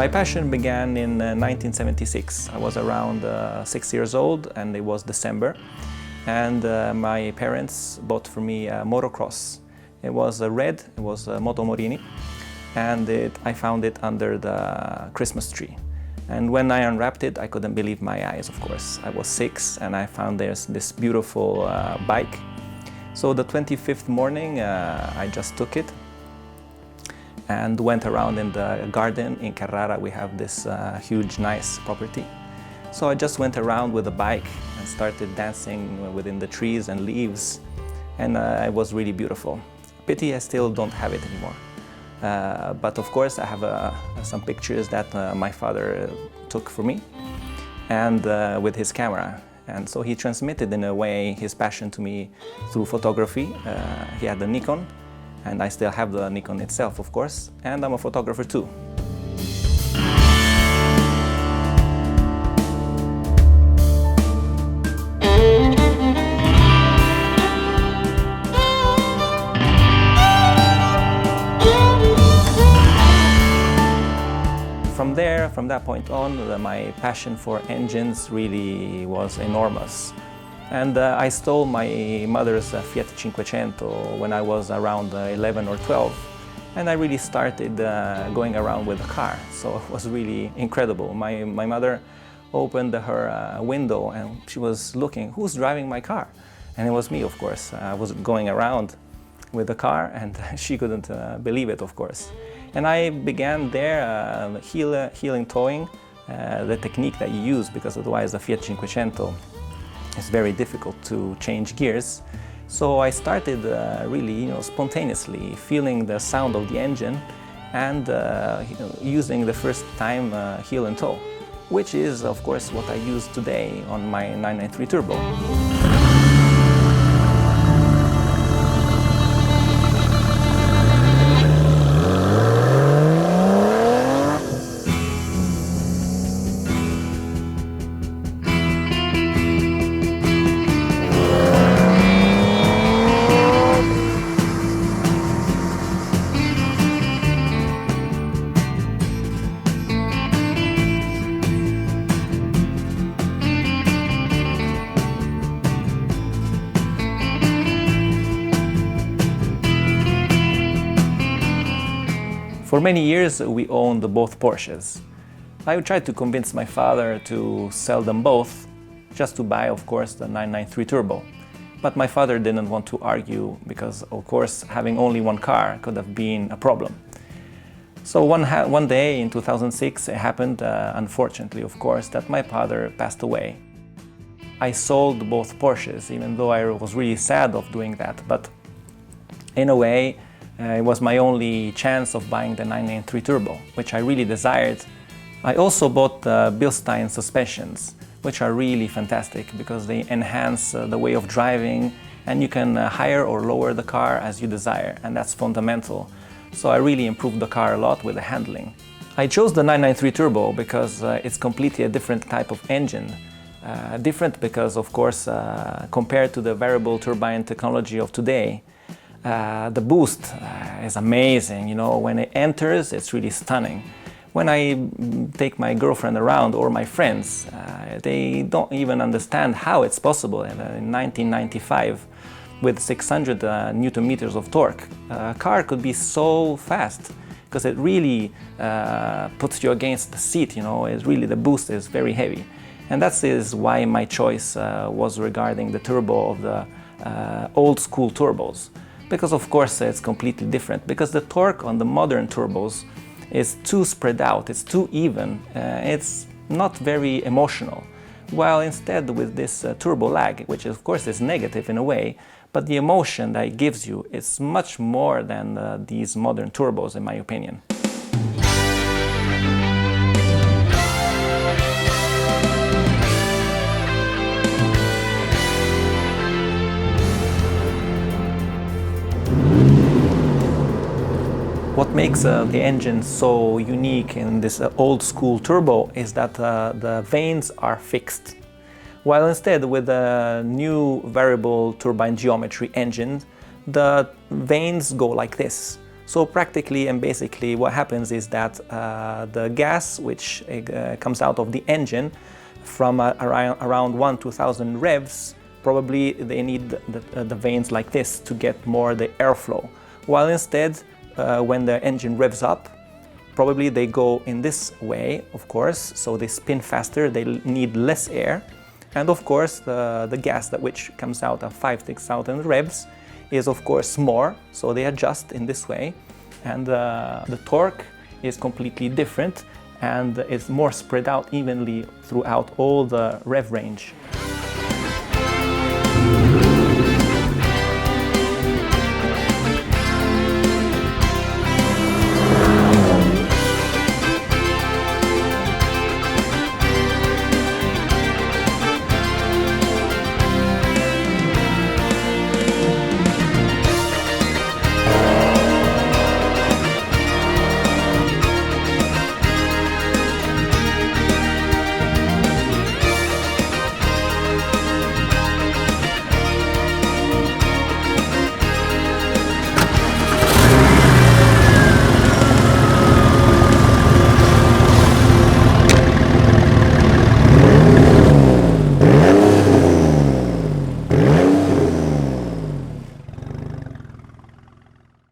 My passion began in 1976. I was around 6 years old and it was December. And my parents bought for me a motocross. It was red, it was Moto Morini. And I found it under the Christmas tree. And when I unwrapped it, I couldn't believe my eyes, of course. I was 6 and I found there's this beautiful bike. So the 25th morning, I just took it and went around in the garden. In Carrara, we have this huge, nice property. So I just went around with the bike and started dancing within the trees and leaves. And it was really beautiful. Pity I still don't have it anymore. But of course, I have some pictures that my father took for me and with his camera. And so he transmitted in a way his passion to me through photography. He had the Nikon, and I still have the Nikon itself, of course, and I'm a photographer too. From that point on, my passion for engines really was enormous. And I stole my mother's Fiat 500 when I was around 11 or 12. And I really started going around with the car. So it was really incredible. My mother opened her window and she was looking, who's driving my car? And it was me, of course. I was going around with the car and she couldn't believe it, of course. And I began there heeling towing, the technique that you use, because otherwise the Fiat 500 is very difficult to change gears. So I started really, spontaneously feeling the sound of the engine and using the first time heel and tow, which is, of course, what I use today on my 993 Turbo. For many years, we owned both Porsches. I tried to convince my father to sell them both, just to buy, of course, the 993 Turbo. But my father didn't want to argue because, of course, having only one car could have been a problem. So one day in 2006, it happened, unfortunately, of course, that my father passed away. I sold both Porsches, even though I was really sad of doing that. But in a way, it was my only chance of buying the 993 Turbo, which I really desired. I also bought the Bilstein suspensions, which are really fantastic because they enhance the way of driving and you can higher or lower the car as you desire, and that's fundamental. So I really improved the car a lot with the handling. I chose the 993 Turbo because it's completely a different type of engine. Different because, of course, compared to the variable turbine technology of today, the boost is amazing. When it enters, it's really stunning. When I take my girlfriend around or my friends, they don't even understand how it's possible in 1995 with 600 Newton meters of torque. A car could be so fast because it really puts you against the seat. It's really, the boost is very heavy. And that is why my choice was regarding the turbo of the old school turbos. Because of course it's completely different, because the torque on the modern turbos is too spread out, it's too even, it's not very emotional. While instead with this turbo lag, which of course is negative in a way, but the emotion that it gives you is much more than these modern turbos, in my opinion. What makes the engine so unique in this old school turbo is that the vanes are fixed. While instead with the new variable turbine geometry engine, the vanes go like this. So practically and basically what happens is that the gas which comes out of the engine from around 1,000-2,000 revs, probably they need the vanes like this to get more the airflow. While instead, when the engine revs up, probably they go in this way, of course, so they spin faster, they need less air. And of course, the gas which comes out at 5,000-6,000 revs is of course more, so they adjust in this way. And the torque is completely different and it's more spread out evenly throughout all the rev range.